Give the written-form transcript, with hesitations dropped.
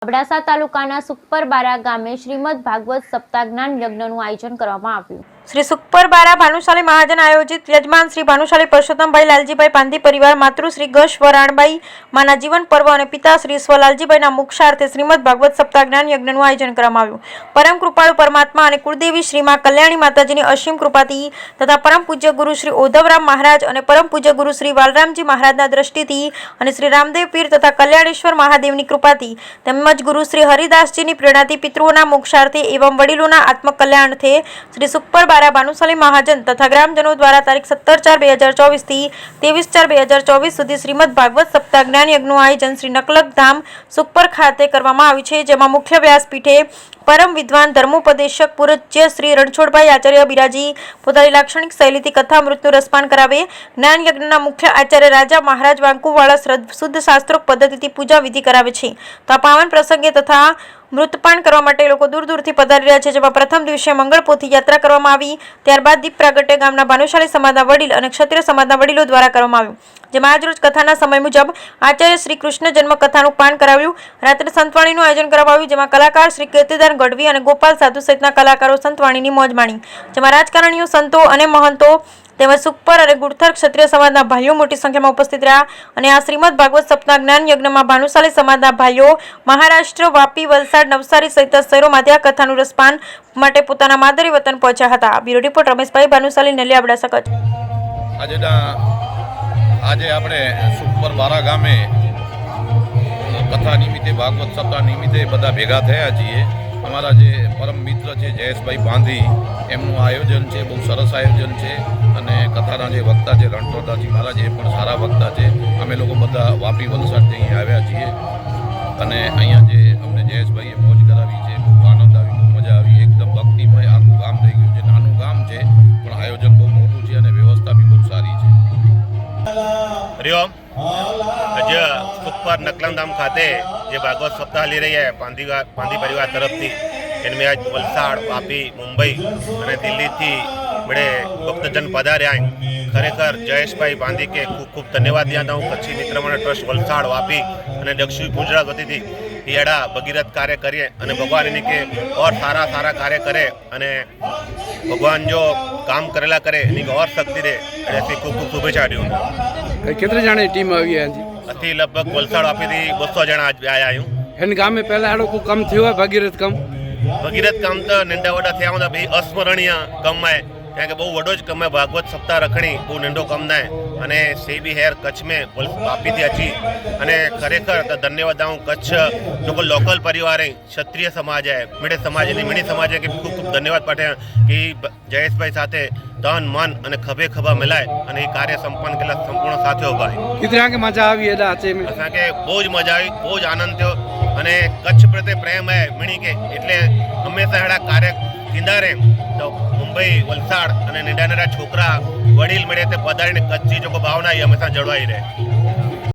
અબડાસા તાલુકાના સુખપરબારા ગામે શ્રીમદ ભાગવત સપ્તાહ જ્ઞાન યજ્ઞનું આયોજન કરવામાં આવ્યું। શ્રી સુખપરબારા ભાનુશાલી મહાજન આયોજિત યજમાન શ્રી ભાનુશાલી પરસોત્તમભાઈ લાલજીભાઈ પાંધી પરિવાર માતૃશ્રી ગશ વરાણબાઈ માના જીવન પર્વ અને પિતા શ્રી સ્વલાલજીભાઈના મોક્ષાર્થે શ્રીમદ ભાગવત સપ્તાહ જ્ઞાન યજ્ઞનું આયોજન કરવામાં આવ્યું। પરમ કૃપાળુ પરમાત્મા અને કુળદેવી શ્રી માં કલ્યાણી માતાજીની અસીમ કૃપાથી તથા પરમ પૂજ્ય ગુરુ શ્રી ઓધવરામ મહારાજ અને પરમ પૂજ્ય ગુરુ શ્રી વાલરામજી મહારાજના દ્રષ્ટિથી અને શ્રી રામદેવ પીર તથા કલ્યાણેશ્વર મહાદેવની કૃપાથી તેમજ ગુરુ શ્રી હરિદાસજીની પ્રેરણાથી પિતૃઓના મોક્ષાર્થે એવં વડીલોના આત્મકલ્યાણાર્થે શ્રી સુખપરબારા ભાનુશાલી મહાજન તથા ગ્રામજનો દ્વારા તારીખ 17/4/2024 થી 23/4/2024 સુધી શ્રીમદ ભાગવત સપ્તાહ જ્ઞાન યજ્ઞનું આયોજન શ્રી નકલક ધામ સુખપર ખાતે કરવામાં આવ્યું છે, જેમાં મુખ્ય વ્યાસપીઠે પરમ વિદ્વાન ધર્મોપદેશક પૂજ્ય શ્રી રણછોડભાઈ આચાર્ય બિરાજી પોતાની લાક્ષણિક શૈલીથી કથામૃતનું રસપાન કરાવે। જ્ઞાન યજ્ઞના મુખ્ય આચાર્ય રાજા મહારાજ વાંકુવાળા શુદ્ધ શાસ્ત્રોક્ત પદ્ધતિથી પૂજા વિધિ કરાવે છે। તો આ પાવન પ્રસંગે તથા મૃતપાન કરવા માટે લોકો દૂર દૂરથી પધારી રહ્યા છે, જેમાં પ્રથમ દિવસે મંગળપોથી યાત્રા કરવામાં આવી, ત્યારબાદ દીપ પ્રાગટ્ય ગામના ભાનુશાલી સમાજના વડીલ અને ક્ષત્રિય સમાજના વડીલો દ્વારા કરવામાં આવ્યું, જેમાં આજરોજ કથાના સમય મુજબ આચાર્ય શ્રી કૃષ્ણ જન્મ કથાનું પાન કરાવ્યું। રાત્રે સંતવાણીનું આયોજન કરવામાં આવ્યું, જેમાં કલાકાર શ્રી કીર્તિદાન ગઢવી અને ગોપાલ સાધુ સહિતના કલાકારો સંતવાણીની મોજ માણી, જેમાં રાજકારણીઓ, સંતો અને મહંતો તેમજ સુખપર અને ગુડથર ક્ષત્રિય સમાજના ભાઈઓ મોટી સંખ્યામાં ઉપસ્થિત રહ્યા અને આ શ્રીમદ ભાગવત સપ્તાહ જ્ઞાન યજ્ઞમાં ભાનુશાલી સમાજના ભાઈઓ મહારાષ્ટ્ર, વાપી, વલસાડ, નવસારી સહિત શહેરોમાંથી આ કથાનું રસપાન માટે પોતાના માદરી વતન પહોંચ્યા હતા। Bureau report Rameshbhai Bhanushali, Naliya, Abdasa, Kutch. આજે આપણે સુખપરબારા ગામે કથા નિમિત્તે ભાગવત સપ્તાહ નિમિત્તે બધા ભેગા થયા છીએ। અમારા જે પરમ મિત્ર છે જયેશભાઈ પાંધી, એમનું આયોજન છે, બહુ સરસ આયોજન છે અને કથાના જે વક્તા છે રણછોડદાસજી મહારાજ એ પણ સારા વક્તા છે। અમે લોકો બધા વાપી, વલસાડથી અહીં આવ્યા છીએ અને અહીંયા જે અમને જયેશભાઈએ મોજ કરાવી છે, બહુ આનંદ આવી, બહુ મજા આવી, એકદમ ભક્તિમય આખું ગામ થઈ ગયું છે। નાનું ગામ છે પણ આયોજન બહુ મોટું છે અને વ્યવસ્થા બી બહુ સારી છે। હરિઓમ। આજે સુખપર નકલંધામ ખાતે જે ભાગવત સપ્તાહ લઈ રહી है પાંધી પરિવાર तरफથી, इनमें आज वलसाड़, वापी, मुंबई અને દિલ્હીથી बड़े भक्तजन पधार्या हैं। खरेखर जयेशभाई પાંધી के खूब खूब धन्यवाद दिया हूँ। कच्छी मित्रमंडल ट्रस्ट वलसाड़, वापी અને दक्षिण गुजरात वतीથી એડા ભગીરથ કાર્ય કરીએ અને ભગવાન એની કે और સારા સારા કાર્ય કરે અને ભગવાન જો કામ કરેલા કરે એની और શક્તિ દે એનાથી ખૂબ ખૂબ શુભેચ્છા દઉં। कितने जाने टीम आई है जी? अथी लगभग वलसाड़ वापीથી 200 जणा आज आया हूँ। इन गांव में पहले आड़ो को कम थयो है भगीरथ कम? भगीरथ काम तो नंढा वडा थया हूँ भाई अस्मरणीय कम है, क्या कि बहु वडो ज कम है। भागवत सप्ताह रखणी बहु नंढो कम ना अने से भी हेर कच्छ में वापी थी अची अने खरेखर तो धन्यवाद हूँ। कच्छ जो को लोकल परिवार है, क्षत्रिय समाज है, मिड़े समाज है, मिणी समाज है कि खूब खूब धन्यवाद पाठे कि जयेशभाई साथे तन मन અને ખભે ખભા મિલાય અને એ કાર્ય સંપન્ન કરેલા સંપૂર્ણ સાથીઓ ભાઈ कितना के मजा આવી એડા આચે में? અસાકે બહુ જ મજા આવી, બહુ જ આનંદ થયો અને કચ્છ પ્રત્યે પ્રેમ હે મીણી કે એટલે હંમેશા એડા કાર્ય થીંદા રહે। તો મુંબઈ, વલસાડ અને નાના નાના છોકરા વડીલ મળે તે પધારીને કચ્છી જો ભાવના એ હંમેશા જળવાઈ રહે।